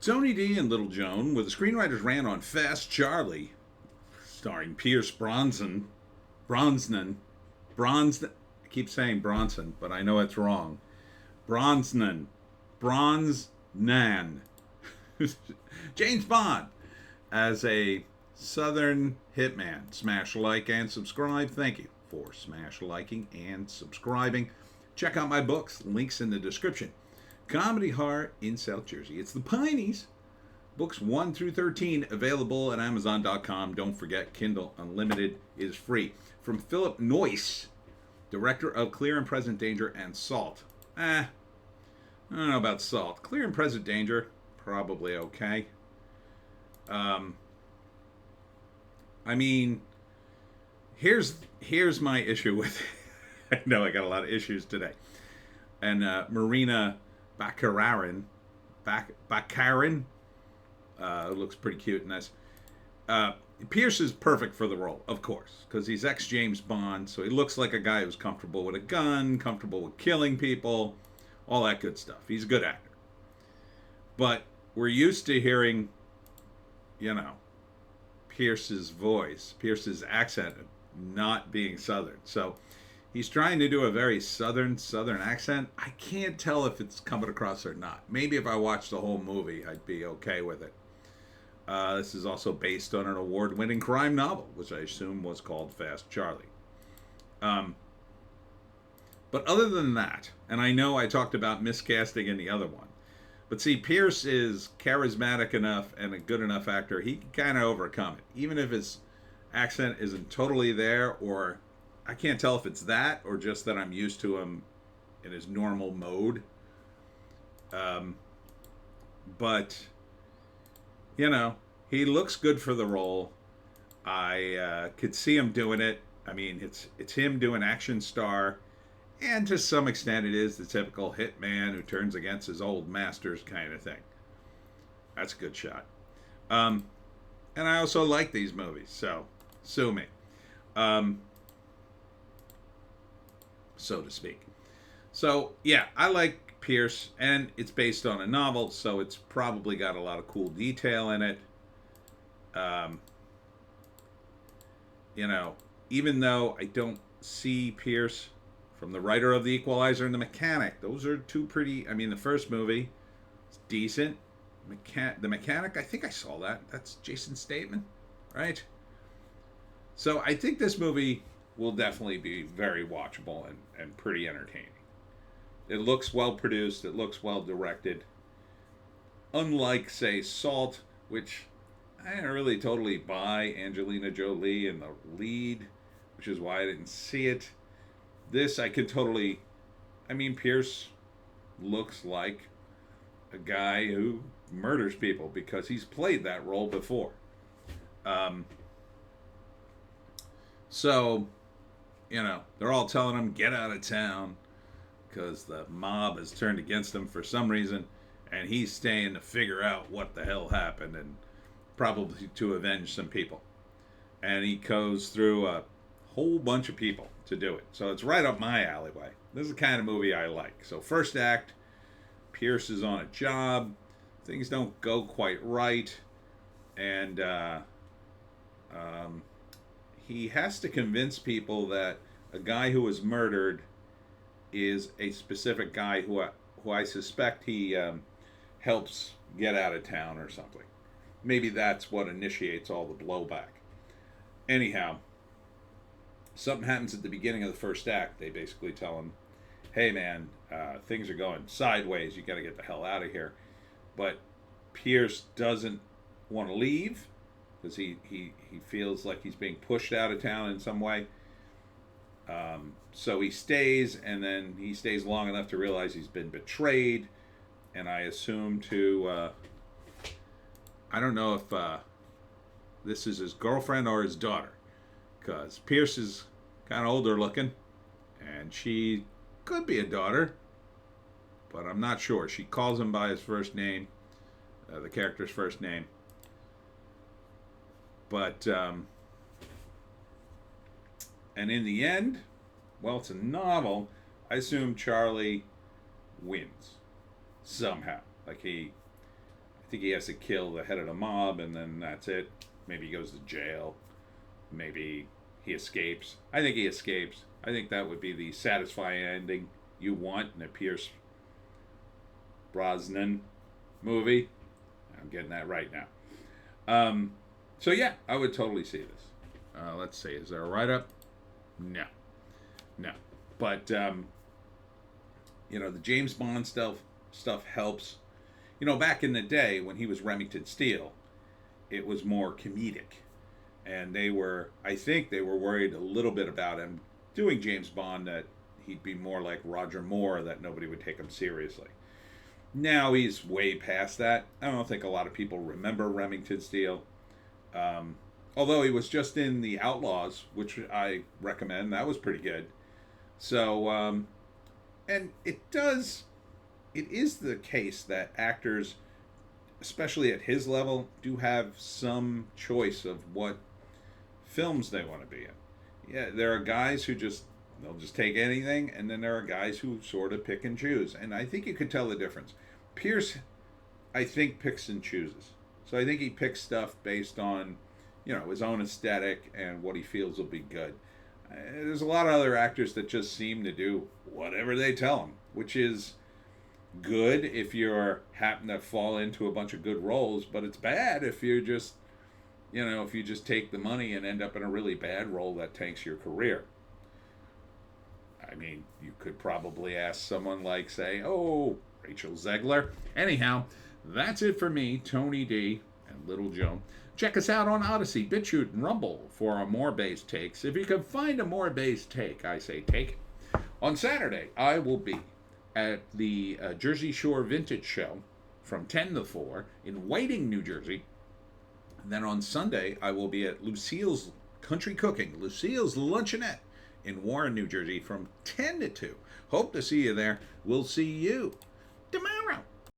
Tony D and Little Joan with a screenwriter's rant on Fast Charlie, starring Pierce Brosnan. I keep saying Bronson, but I know it's wrong. Brosnan. Brosnan. James Bond as a Southern hitman. Smash like and subscribe. Thank you for smash liking and subscribing. Check out my books. Links in the description. Comedy horror in South Jersey. It's the Pineys. Books 1 through 13 available at Amazon.com. Don't forget, Kindle Unlimited is free. From Philip Noyce, director of Clear and Present Danger and Salt. I don't know about Salt. Clear and Present Danger, probably okay. I mean, here's my issue with it. I know I got a lot of issues today. And Marina Baccarin looks pretty cute and nice. Pierce is perfect for the role, of course, because he's ex-James Bond, so he looks like a guy who's comfortable with a gun, comfortable with killing people, all that good stuff. He's a good actor. But we're used to hearing, Pierce's voice, Pierce's accent not being Southern. So he's trying to do a very Southern accent. I can't tell if it's coming across or not. Maybe if I watched the whole movie, I'd be okay with it. This is also based on an award-winning crime novel, which I assume was called Fast Charlie. But other than that, and I know I talked about miscasting in the other one, but see, Pierce is charismatic enough and a good enough actor, he can kind of overcome it. Even if his accent isn't totally there, or I can't tell if it's that or just that I'm used to him in his normal mode. But, he looks good for the role. I could see him doing it. I mean, it's him doing action star. And to some extent, it is the typical hitman who turns against his old masters kind of thing. That's a good shot. And I also like these movies, so sue me. So to speak. So, yeah, I like Pierce, and it's based on a novel, so it's probably got a lot of cool detail in it. Even though I don't see Pierce from the writer of The Equalizer and The Mechanic, those are two pretty, the first movie is decent. The Mechanic, I think I saw that. That's Jason Statham, right? So I think this movie will definitely be very watchable and pretty entertaining. It looks well produced. It looks well directed. Unlike, say, Salt, which I didn't really totally buy Angelina Jolie in the lead, which is why I didn't see it. This I could totally... Pierce looks like a guy who murders people because he's played that role before. So, they're all telling him, get out of town, because the mob has turned against him for some reason, and he's staying to figure out what the hell happened, and probably to avenge some people. And he goes through a whole bunch of people to do it. So it's right up my alleyway. This is the kind of movie I like. So first act, Pierce is on a job. Things don't go quite right. And he has to convince people that a guy who was murdered is a specific guy who I suspect he helps get out of town or something. Maybe that's what initiates all the blowback. Anyhow, something happens at the beginning of the first act. They basically tell him, hey man, things are going sideways. You got to get the hell out of here. But Pierce doesn't want to leave because he feels like he's being pushed out of town in some way. So he stays, and then he stays long enough to realize he's been betrayed. And I assume I don't know if this is his girlfriend or his daughter, because Pierce is kind of older looking, and she could be a daughter, but I'm not sure. She calls him by his first name, the character's first name. But, and in the end, well, it's a novel, I assume Charlie wins somehow. Like I I think he has to kill the head of the mob, and then that's it. Maybe he goes to jail. Maybe he escapes. I think he escapes. I think that would be the satisfying ending you want in a Pierce Brosnan movie. I'm getting that right now. So yeah, I would totally see this. Let's see. Is there a write-up? No. No. But, the James Bond stuff helps. Back in the day when he was Remington Steele, it was more comedic. And I think they were worried a little bit about him doing James Bond, that he'd be more like Roger Moore, that nobody would take him seriously. Now he's way past that. I don't think a lot of people remember Remington Steele. Although he was just in The Outlaws, which I recommend. That was pretty good. So, and it is the case that actors, especially at his level, do have some choice of what films they want to be in. Yeah, there are guys who they'll just take anything, and then there are guys who sort of pick and choose. And I think you could tell the difference. Pierce, I think, picks and chooses. So I think he picks stuff based on, his own aesthetic and what he feels will be good. There's a lot of other actors that just seem to do whatever they tell them, which is good if you happen to fall into a bunch of good roles, but it's bad if you're just, if you just take the money and end up in a really bad role that tanks your career. I mean, you could probably ask someone like, say, Rachel Zegler. Anyhow, that's it for me, Tony D, and Little Joe. Check us out on Odysee, Bitchute, and Rumble for our more bass takes. If you can find a more bass take, I say take it. On Saturday, I will be at the Jersey Shore Vintage Show from 10 to 4 in Whiting, New Jersey. And then on Sunday, I will be at Lucille's Country Cooking, Lucille's Luncheonette in Warren, New Jersey from 10 to 2. Hope to see you there. We'll see you